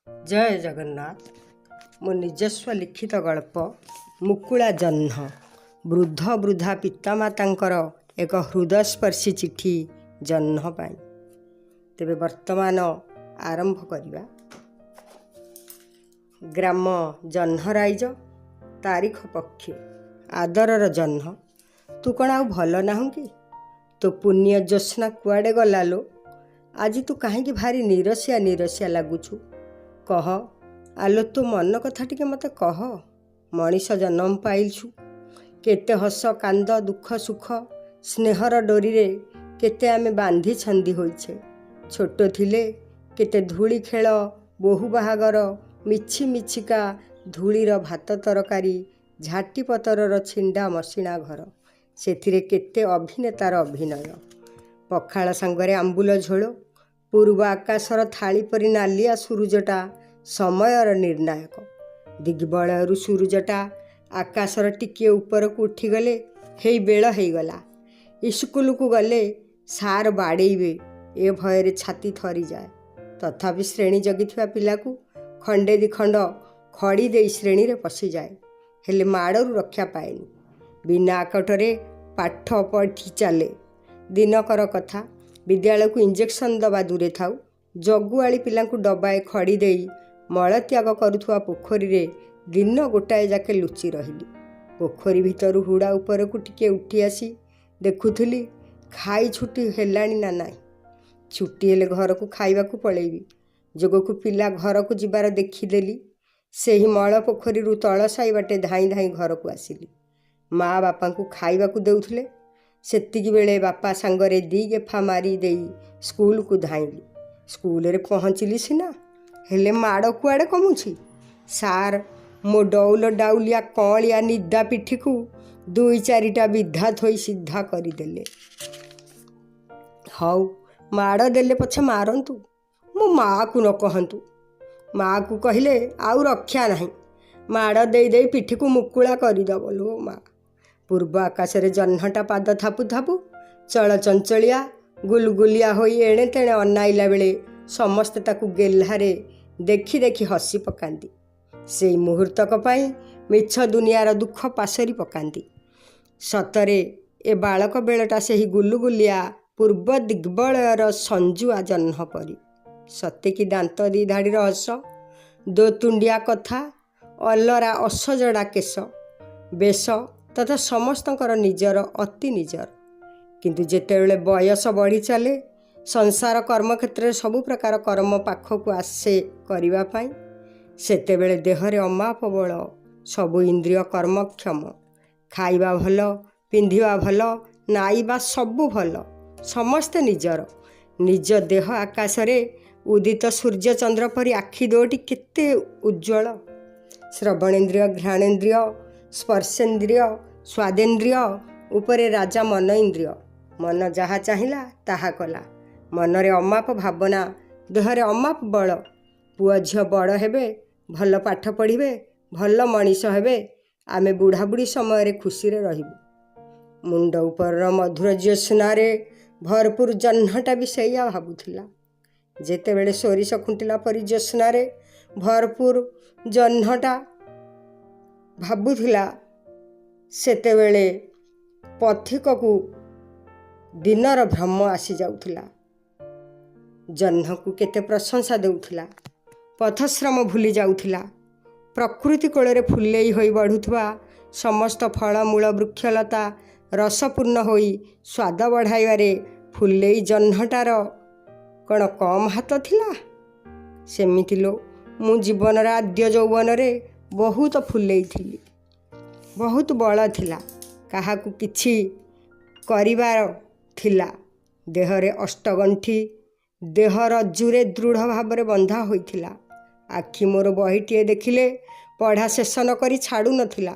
जय जगन्नाथ। मो निजस्व लिखित गल्प मुकुला जह्न वृद्ध वृद्धा पितामातांकर एक हृदयस्पर्शी चिठी जह्न पाई। तेबे वर्तमान आरंभ करिबा। ग्राम जह्नराइज तारीख पक्षी आदरर जह्न तू कण आउ भल नाहु कि? तो पुण्य ज्योत्स्ना कुआडे गला लो? आज तू कहीं भारी निरसिया निरसिया लगुछु। कह आलो तू मन कथा टिके मते कह। मनीष जन्म पाइलछु, केते हस कांद दुख सुख स्नेहर डोरी रे केते आमे बांधी छंदी होइछे। छोट थिले केते धूली खेल बहु बाहागर मिछि मिछिका धूलीर भात तरकारी झाटी पतरर छिंडा मसिणा घर सेथिरे केते अभिनेतार अभिनय। पखाळ सांगरे आंबुल झोल पूर्व आकाशर थाली परी नालिया सूरजटा समयर निर्णायक। दिग्बलयरु सूरजटा आकाशर टिके उपरकू उठीगले हेई बेल हेगला। स्कूल को गले सार बाड़ेबे ए भୟରେ छाती थरी जाए। तथापि श्रेणी जगिथिबा पिलाकू खंडे दिखंड खड़ी दे श्रेणी रे पशि जाए, हेले माड़रू रक्षा पाएनी। बिना आकटरे पाठ पढ़ी चले। दिनकर कथा विद्यालय को इंजेक्शन दबा दूरे थाउ जगुआली पिलांकू डबाए खड़ी देई मलत्याग करुथुआ पोखरी रे दिन गोटाए जाके लुचि रहिली। पोखरी भितरु हुड़ा उपरकू टिके उठी आसी देखुथुली खाई छुट्टी हेलाणी ना नाई। छुट्टी हेले घर को खाइबा को पळेइबी जोगकू पिला घर को जिबार देखिदेली। सेही मल पोखरी रु तळ साई बाटे धाई धाई घर को आसिली। माँ बापा को खाइबा को देउथले। सेतिकी बेले बापा सांगरे दी गेफा मारी देई स्कूल को धाइली। स्कूल रे पहुँचली सिना, हेले माड़ कुआड़े कमुछि। सार मो डौल डाउलिया कलिया निदा पिठी को दुई चारिटा विधा थोई सीधा करदेले। हौ माड़ देले पछे मारंतु, मो माँ को न कहंतु। माँ को कहले आउ रक्षा नहीं, माड़ दे दे पिठी को मुकुला करदब लो माँ। पूर्व आकाश रे जह्नटा पाद थापु थापु चल चंचलिया गुलगुलिया होई एणे तेणे अनाइला बेले समस्ते ताकू गेल्हारे देखी देखी हसी पकांती। सेई मुहूर्तक पाई मिछ दुनियार दुख पासरी पकांती। सतरे ए बालक बेलटा सेही गुलुगुलिया पूर्व दिग्बलयर संजुआ जह्न परी। सते कि दांत दी धाड़ीर हस, दो तुंडिया कथा, अलरा असजड़ा केश बेश तथा समस्तंकर निजर अति निजर। किंतु जेतेबेले बयस बढ़ी चले संसार कर्मक्षेत्र सबु प्रकार कर्म पाखक आसे करिबा पाई, सेतेबेले देहरे अमाप बल सबु इंद्रिय कर्मक्षम। खाइबा भल, पिंधिबा भल, नाइबा सबु भल, समस्ते निजर। निज देह आकाश रे उदित सूर्य चंद्र परी आखि दोटी केते उज्ज्वल। श्रवणेन्द्रिय घ्राणेन्द्रिय स्पर्शेन्द्रिय स्वादेन्द्रिय उपरे राजा मन इंद्रिय। मन जहा चाहिला ताहा कला। मनरे अमाप भावना, देहरे अमाप बल। पुआ झियो बड़ हेबे, भल पाठ पढ़िबे, भल मनीष हेबे, आमे बुढ़ा बुढ़ी समय खुशी रे रहिबु। मुंड उपर मधुर ज्योत्स्नारे भरपूर जह्नटा भी सैया भाबुथिला। जेतेबेले सोरिष खुंटिला परी ज्योत्स्नारे भरपूर जह्नटा भाबुथिला, सेतेबेले पथिक को दिनर भ्रम आसी जाउथिला। जह्न को केते प्रशंसा देउथिला। पथश्रम भूली जाउथिला। प्रकृति कोଳରେ फुलेई होई बढ़ुथुआ समस्त फलमूल वृक्षलता रसपूर्ण होई स्वाद बढ़ाइबारे फुलेई जह्नटार कण कम हाथ थिला? सेमिति लो मु जीवनर आद्य यौवन रे बहुत फुलेई थिली, बहुत बल थिला। काहाकू किछि करिबार थिला। देहरे अष्टगंठी देह रज्जुरे दृढ़ भावरे बंधा होइथिला। आखि मोर बहीटिए देखिले पढ़ा शेष न करी छाड़ू नथिला।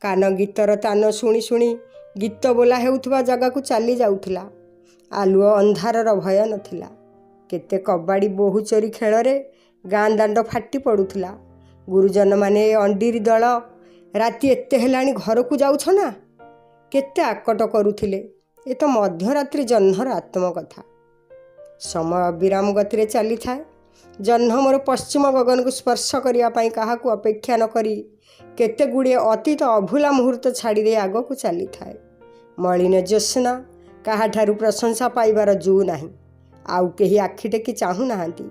कान गीतर तान शुणी शुणी गीत बोला हेउथुवा जगह को चली जाउथिला। आलुओ अंधारर भय नथिला। केते कबाड़ी बोहू चोरी खेल रे गाँ दांड फाटी पड़ुथिला। गुरुजन माने अंडीरी दल राति एते हेलाणी घर को जाउछ ना, केते आकट करुथिले। ए तो मध्यरात्रि जह्नर आत्मकथा। समय अविराम गति चली थाए। ଜହ୍ନ ମୋର ପଶ୍ଚିମ ଗଗନକୁ ସ୍ପର୍ଶ କରିବା ପାଇଁ କାହାକୁ ଅପେକ୍ଷା ନ କରି କେତେ ଗୁଡ଼ିଏ ଅତୀତ ଅଭୁଲା ମୁହୂର୍ତ୍ତ ଛାଡ଼ି ଦେଇ ଆଗକୁ ଚାଲିଥାଏ। ମଳିନ ଜ୍ୟୋତ୍ସ୍ନା କାହାଠାରୁ ପ୍ରଶଂସା ପାଇବାର ଜୁ ନାହିଁ। ଆଉ କେହି ଆଖି ଟେକି ଚାହୁଁନାହାନ୍ତି।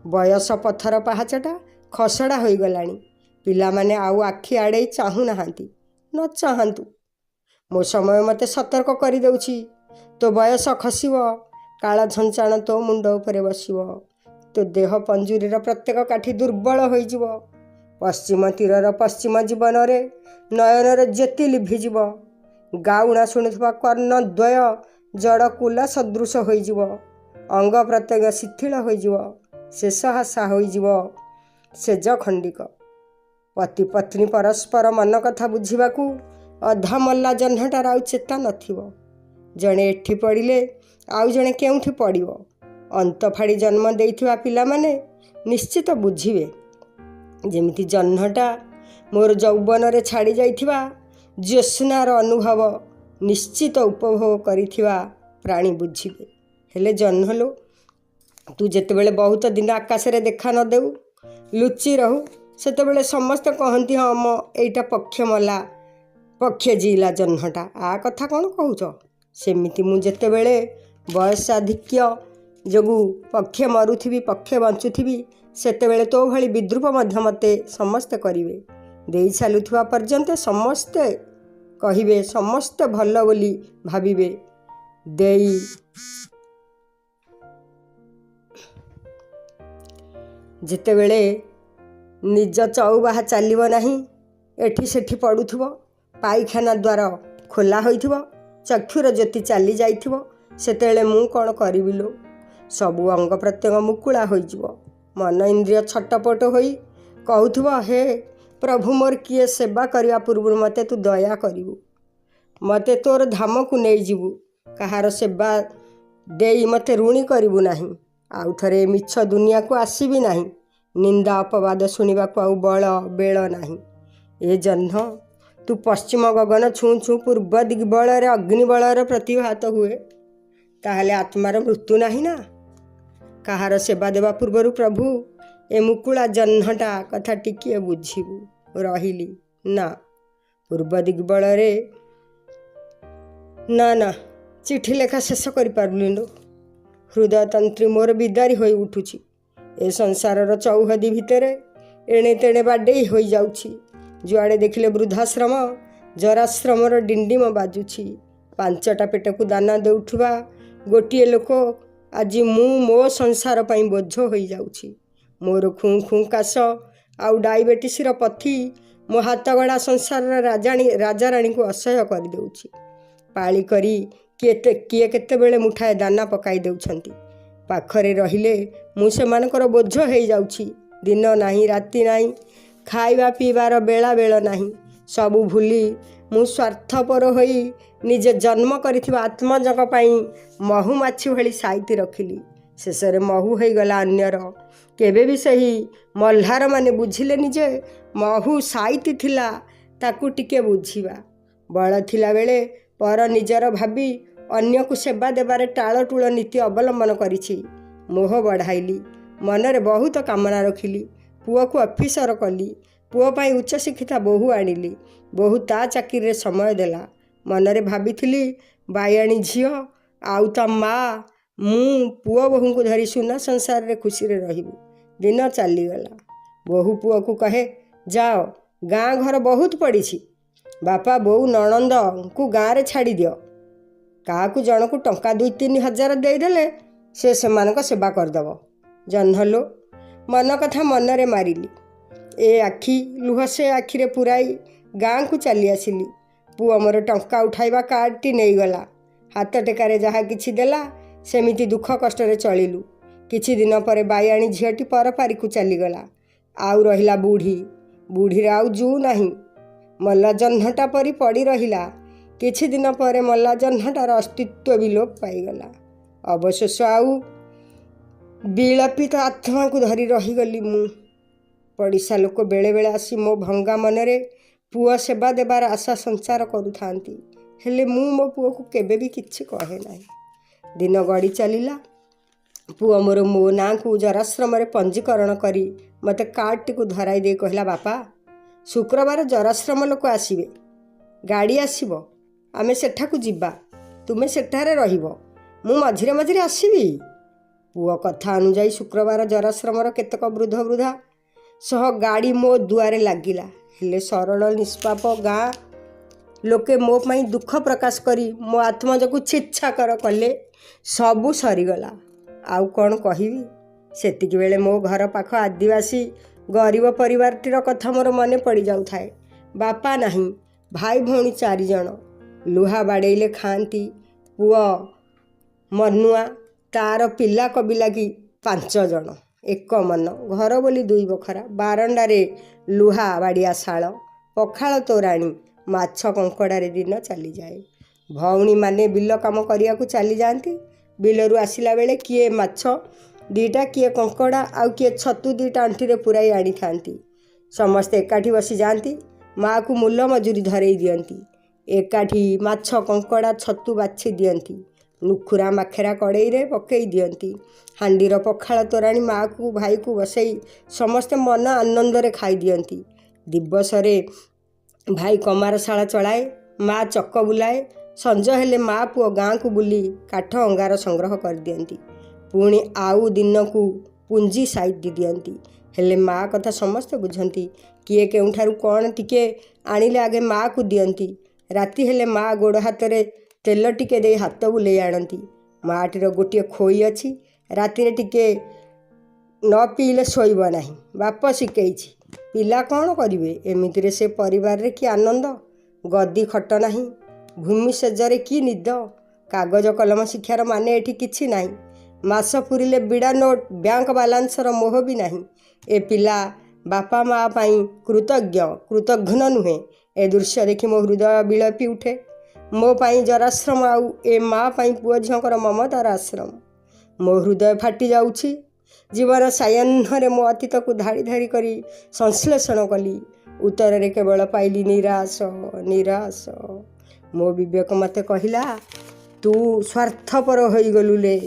ବୟସ ପଥର ପାହାଚଟା ଖସଡ଼ା ହୋଇଗଲାଣି। ପିଲାମାନେ ଆଉ ଆଖି ଆଡ଼େଇ ଚାହୁଁନାହାନ୍ତି। ନ ଚାହାନ୍ତୁ। ମୋ ସମୟ ମୋତେ ସତର୍କ କରିଦେଉଛି। ତୋ ବୟସ ଖସିବ, କାଳ ଛଞ୍ଚାଣ ତୋ ମୁଣ୍ଡ ଉପରେ ବସିବ। ତୋ ଦେହ ପଞ୍ଜୁରୀର ପ୍ରତ୍ୟେକ କାଠି ଦୁର୍ବଳ ହୋଇଯିବ। ପଶ୍ଚିମ ତୀରର ପଶ୍ଚିମ ଜୀବନରେ ନୟନର ଜ୍ୟୋତି ଲିଭିଯିବ। ଗାଉଣା ଶୁଣୁଥିବା କର୍ଣ୍ଣଦ୍ୱୟ ଜଡ଼ କୁଲା ସଦୃଶ ହୋଇଯିବ। ଅଙ୍ଗ ପ୍ରତ୍ୟଙ୍ଗ ଶିଥିଳ ହୋଇଯିବ। ଶେଷ ହାସା ହୋଇଯିବ ସେଜ ଖଣ୍ଡିକ। ପତି ପତ୍ନୀ ପରସ୍ପର ମନ କଥା ବୁଝିବାକୁ ଅଧା ମଲା ଜହ୍ନଟାର ଆଉ ଚେତା ନଥିବ। ଜଣେ ଏଠି ପଡ଼ିଲେ ଆଉ ଜଣେ କେଉଁଠି ପଡ଼ିବ। ଅନ୍ତ ଫାଡ଼ି ଜନ୍ମ ଦେଇଥିବା ପିଲାମାନେ ନିଶ୍ଚିତ ବୁଝିବେ। ଯେମିତି ଜହ୍ନଟା ମୋର ଯୌବନରେ ଛାଡ଼ି ଯାଇଥିବା ଜ୍ୟୋତ୍ସ୍ନାର ଅନୁଭବ ନିଶ୍ଚିତ ଉପଭୋଗ କରିଥିବା ପ୍ରାଣୀ ବୁଝିବେ। ହେଲେ ଜହ୍ନଲୋ, ତୁ ଯେତେବେଳେ ବହୁତ ଦିନ ଆକାଶରେ ଦେଖା ନ ଦେଉ, ଲୁଚି ରହୁ, ସେତେବେଳେ ସମସ୍ତେ କହନ୍ତି, ହଁ ମ ଏଇଟା ପକ୍ଷେ ମଲା, ପକ୍ଷେ ଜିଇଲା ଜହ୍ନଟା। ଆ କଥା କ'ଣ କହୁଛ? ସେମିତି ମୁଁ ଯେତେବେଳେ ବୟସାଧିକ୍ୟ ଯୋଗୁଁ ପକ୍ଷେ ମରୁଥିବି ପକ୍ଷେ ବଞ୍ଚୁଥିବି, ସେତେବେଳେ ତୋ ଭଳି ବିଦ୍ରୂପ ମଧ୍ୟ ମୋତେ ସମସ୍ତେ କରିବେ। ଦେଇ ଚାଲୁଥିବା ପର୍ଯ୍ୟନ୍ତ ସମସ୍ତେ କହିବେ, ସମସ୍ତେ ଭଲ ବୋଲି ଭାବିବେ। ଦେଇ ଯେତେବେଳେ ନିଜ ଚଉବାହା ଚାଲିବ ନାହିଁ, ଏଠି ସେଠି ପଡ଼ୁଥିବ, ପାଇଖାନା ଦ୍ୱାର ଖୋଲା ହୋଇଥିବ, ଚକ୍ଷୁର ଜ୍ୟୋତି ଚାଲି ଯାଇଥିବ, ସେତେବେଳେ ମୁଁ କ'ଣ କରିବି ଲୋ? ସବୁ ଅଙ୍ଗ ପ୍ରତ୍ୟଙ୍ଗ ମୁକୁଳା ହୋଇଯିବ। ମନ ଇନ୍ଦ୍ରିୟ ଛଟପଟ ହୋଇ କହୁଥିବ, ହେ ପ୍ରଭୁ, ମୋର କିଏ ସେବା କରିବା ପୂର୍ବରୁ ମୋତେ ତୁ ଦୟା କରିବୁ। ମୋତେ ତୋର ଧାମକୁ ନେଇଯିବୁ। କାହାର ସେବା ଦେଇ ମୋତେ ଋଣୀ କରିବୁ ନାହିଁ। ଆଉ ଥରେ ମିଛ ଦୁନିଆକୁ ଆସିବି ନାହିଁ। ନିନ୍ଦା ଅପବାଦ ଶୁଣିବାକୁ ଆଉ ବଳ ବେଳ ନାହିଁ। ଏ ଜହ୍ନ, ତୁ ପଶ୍ଚିମ ଗଗନ ଛୁଁ ଛୁଁ ପୂର୍ବ ଦିଗ୍ବଳରେ ଅଗ୍ନିବଳର ପ୍ରତିଭାତ ହୁଏ, ତାହେଲେ ଆତ୍ମାର ମୃତ୍ୟୁ ନାହିଁ ନା? କାହାର ସେବା ଦେବା ପୂର୍ବରୁ ପ୍ରଭୁ ଏ ମୁକୁଳା ଜହ୍ନଟା କଥା ଟିକିଏ ବୁଝିବୁ। ରହିଲି ନା ପୂର୍ବ ଦିଗ୍ବଳରେ। ନା ଚିଠି ଲେଖା ଶେଷ କରିପାରିଲି ଲୋ। ହୃଦୟତନ୍ତ୍ରୀ ମୋର ବିଦାରୀ ହୋଇ ଉଠୁଛି। ଏ ସଂସାରର ଚୌହଦି ଭିତରେ ଏଣେ ତେଣେ ବାଡ଼େଇ ହୋଇଯାଉଛି। ଯୁଆଡ଼େ ଦେଖିଲେ ବୃଦ୍ଧାଶ୍ରମ, ଜରାଶ୍ରମର ଡିଣ୍ଡିମ ବାଜୁଛି। 5ଟା ପେଟକୁ ଦାନା ଦେଉଥିବା ଗୋଟିଏ ଲୋକ ଆଜି ମୁଁ ମୋ ସଂସାର ପାଇଁ ବୋଝ ହୋଇଯାଉଛି। ମୋର ଖୁଁ ଖୁଁ କାଶ ଆଉ ଡାଇବେଟିସର ପଥି ମୋ ହାତଗଢ଼ା ସଂସାରର ରାଜାରାଣୀଙ୍କୁ ଅସହ୍ୟ କରିଦେଉଛି। ପାଳି କରି କିଏ କେତେବେଳେ ମୁଠାଏ ଦାନା ପକାଇ ଦେଉଛନ୍ତି। ପାଖରେ ରହିଲେ ମୁଁ ସେମାନଙ୍କର ବୋଝ ହେଇଯାଉଛି। ଦିନ ନାହିଁ, ରାତି ନାହିଁ, ଖାଇବା ପିଇବାର ବେଳା ବେଳ ନାହିଁ। ସବୁ ଭୁଲି ମୁଁ ସ୍ୱାର୍ଥପର ହୋଇ ନିଜେ ଜନ୍ମ କରିଥିବା ଆତ୍ମଜଙ୍କ ପାଇଁ ମହୁମାଛି ଭଳି ସାଇତି ରଖିଲି। ଶେଷରେ ମହୁ ହୋଇଗଲା ଅନ୍ୟର। କେବେ ବି ସେହି ମଲ୍ହାରମାନେ ବୁଝିଲେନି ଯେ ମହୁ ସାଇତି ଥିଲା, ତାକୁ ଟିକେ ବୁଝିବା। ବଳ ଥିଲାବେଳେ ପର ନିଜର ଭାବି ଅନ୍ୟକୁ ସେବା ଦେବାରେ ଟାଳଟୁଳ ନୀତି ଅବଲମ୍ବନ କରିଛି। ମୋହ ବଢ଼ାଇଲି, ମନରେ ବହୁତ କାମନା ରଖିଲି। ପୁଅକୁ ଅଫିସର କଲି। ପୁଅ ପାଇଁ ଉଚ୍ଚଶିକ୍ଷିତା ବୋହୂ ଆଣିଲି। ବୋହୂ ତା ଚାକିରିରେ ସମୟ ଦେଲା। ମନରେ ଭାବିଥିଲି, ବାୟାଣୀ ଝିଅ ଆଉ ତା ମା ମୁଁ ପୁଅ ବୋହୂଙ୍କୁ ଧରି ସୁନା ସଂସାରରେ ଖୁସିରେ ରହିବୁ। ଦିନ ଚାଲିଗଲା। ବୋହୂ ପୁଅକୁ କହେ, ଯାଅ, ଗାଁ ଘର ବହୁତ ପଡ଼ିଛି। ବାପା ବୋଉ ନଣନ୍ଦଙ୍କୁ ଗାଁରେ ଛାଡ଼ିଦିଅ। କାହାକୁ ଜଣକୁ ଟଙ୍କା 2-3 ହଜାର ଦେଇଦେଲେ ସେ ସେମାନଙ୍କ ସେବା କରିଦେବ। ଜହ୍ନଲୋ, ମନ କଥା ମନରେ ମାରିଲି। ଏ ଆଖି ଲୁହ ସେ ଆଖିରେ ପୁରାଇ ଗାଁକୁ ଚାଲି ଆସିଲି। ପୁଅ ମୋର ଟଙ୍କା ଉଠାଇବା କାର୍ଡ଼ଟି ନେଇଗଲା। ହାତ ଟେକାରେ ଯାହା କିଛି ଦେଲା, ସେମିତି ଦୁଃଖ କଷ୍ଟରେ ଚଳିଲୁ। କିଛି ଦିନ ପରେ ବାୟାଣୀ ଝିଅଟି ପରପାରିକୁ ଚାଲିଗଲା। ଆଉ ରହିଲା ବୁଢ଼ୀ। ବୁଢ଼ୀର ଆଉ ଜୁ ନାହିଁ। ମଲା ଜହ୍ନଟା ପରି ପଡ଼ି ରହିଲା। କିଛି ଦିନ ପରେ ମଲା ଜହ୍ନଟାର ଅସ୍ତିତ୍ୱ ବିଲୋପ ପାଇଗଲା। ଅବଶେଷ ଆଉ ବିଳପିତ ଆତ୍ମାକୁ ଧରି ରହିଗଲି ମୁଁ। ପଡ଼ିଶା ଲୋକ ବେଳେବେଳେ ଆସି ମୋ ଭଙ୍ଗା ମନରେ ପୁଅ ସେବା ଦେବାର ଆଶା ସଞ୍ଚାର କରୁଥାନ୍ତି। ହେଲେ ମୁଁ ମୋ ପୁଅକୁ କେବେ ବି କିଛି କହେ ନାହିଁ। ଦିନ ଗଡ଼ି ଚାଲିଲା। पुओ मोर मो ना को जराश्रम पंजीकरण करी मते कार्डटी को धराई दे कहला बापा शुक्रवार जराश्रम लोक आसवे गाड़ी आसब आमे सेठाकू जिबा तुमे सेठारे रहिबो मु मझिरे मझिरे आसबि। पुओ कथा अनुजाई शुक्रवार जराश्रमर केतक वृद्ध वृद्धा सह गाड़ी मो दुआरे लागिला। हेले सरल निष्पाप गाँ लोके मो पाई दुख प्रकाश करी मो आत्मजକୁ ଛିଚ୍ଛାକର कले सबू सरीगला आउ कौन कहबी। सेतिकी बेले मो घर पाख आदिवासी गरीब परिवारटीर कथा मोर मने पड़ी जाउथाए। बापा नहीं भाई भौणी 4 जण लुहा बाड़ेइले खाती पुओ मनुआ तार पिला कबी लगी 5 जण एक मन घर बोली 2 बखरा बारंडारे लुहा बाड़िया शाल पखाल तोराणी माछ कंकड़ारे दिन चली जाए। भौणी माने बिल काम करिया को चली जाती बिलरू आसिला बेले किए माछ 2टा किए कंकड़ा आउ किए छतु 2टा आंटीरे पुराई आनी थांती। समस्ते एकाठी बसी जाती माँ को मूल मजूरी धरई दियंती एकाठी माछ कंकड़ा छतु बाछि दियंती नुखुरा माखेरा कड़ई रे पकई दियंती हांडीर पखाल तोराणी माँ को भाई को बसई समस्ते मन आनंद रे खाई दियंती। दिवसरे भाई कमारशाला चलाए माँ चक बुलाए संज हेले माँ पुओ गाँ को बुली काठ अंगार संग्रह कर दियंती पुणी आउ दिन को पुंजी साइड दी दियंती। हेले माँ कथा समस्ते बुझंती किए केउठारू कौन टिके आनिले आगे माँ को दियंती राति हेले माँ गोड़ हाथ रे तेल टिके दे हाथ बुले आणती। माटीर गोटे खोई अच्छी राति टिके न पीले शोइब नहीं बाप शिखेछि पिला कौन करिवे एमितिरे से परिवार रे कि आनंद गद्दी खट नहीं भूमि सेजरे कि निद कागज कलम शिक्षार माने एठी किछि नाही मास पुरिले बिड़ा नोट बैंक बालांसर मोह भी नहीं। ए पिला बापा माँ पाई कृतघ्न नुहे। ए दृश्य देखि मो हृदय बिलपी उठे। मो पाई जराश्रम आउ ए माँ पाई पुओ झीकर ममतार आश्रम मो हृदय फाटी जाउछि। जीवन सायन्नरे मो अतीत को धाड़ी धाड़ी करी संश्लेषण कली उत्तर रे केवल पाइली निराश निराश। मो विवेक मते कहिला तू स्वार्थपर होइगलु ले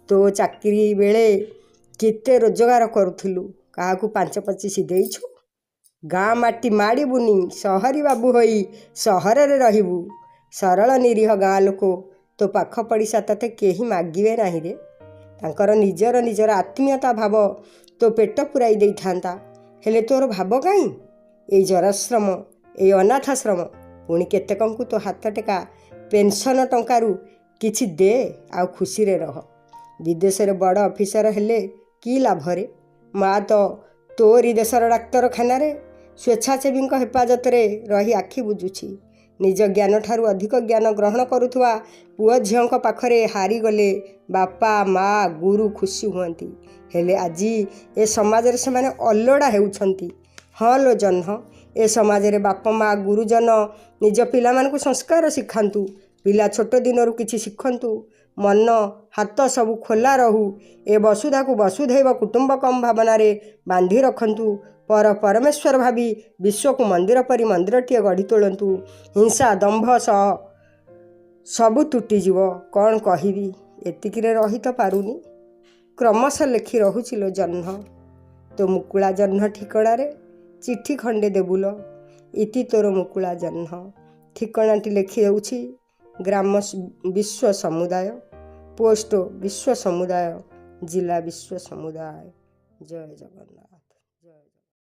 तो चाकरी बेले केते रोजगार करुथिलु काहाकू 5-25 देइछु गाँ माटी माड़ी बुनी सहरी बाबू होई सहर रे रहिबू सरल निरीह गाँ लोक तो पाख पड़िशा तते केही मागिवे नाही रे तांकर निजर आत्मीयता भाव तो पेट पुराई देई थांता हेले तोर भाव काई ए जराश्रम ए अनाथाश्रम पुणी केतेकंकु तो हाथ टेका पेंशन टंकारु किछि दे आ खुशी रे रह। विदेश रे बड़ ऑफिसर हेले की लाभ रे माँ तो तोरी देशर डाक्तरखाना रे स्वेच्छासेवी हेफाजत रे रही आखि बुझुछि निज ज्ञान ठारू अधिक ज्ञान ग्रहण करुथुआ पुओ झीओं पाखरे हारी गले बापा माँ गुरु खुशी हुअंती हेले आजी ए समाज रे से माने अल्लोड़ा हेउछंती। हाँ लो जन्ह ए समाज रे बापा माँ गुरुजन निज पिला मानकु संस्कार शिखांतु पिला छोट दिनरू किछि शिखंतु मन हाथ सबु खोला रहू ए वसुधा को वसुधैव कुटुंबकम भावना रे बांधी रखंतु पर परमेश्वर भावी विश्व को मंदिर परी मंदिरटीए गढ़ी तोलंतु हिंसा दंभ सह सबु तुटिଯିव कौन कहबी एतिकिरे रही तो पारुनी क्रमश लेखि रहुचिलो जह्न तो मुकुला जह्न ठिकणारे चिठी खंडे देबुल इति तोर मुकुला जह्न ठिकणाटी लेखि देउछि ग्राम विश्व समुदाय पोस्ट विश्व समुदाय जिला विश्व समुदाय। जय जगन्नाथ।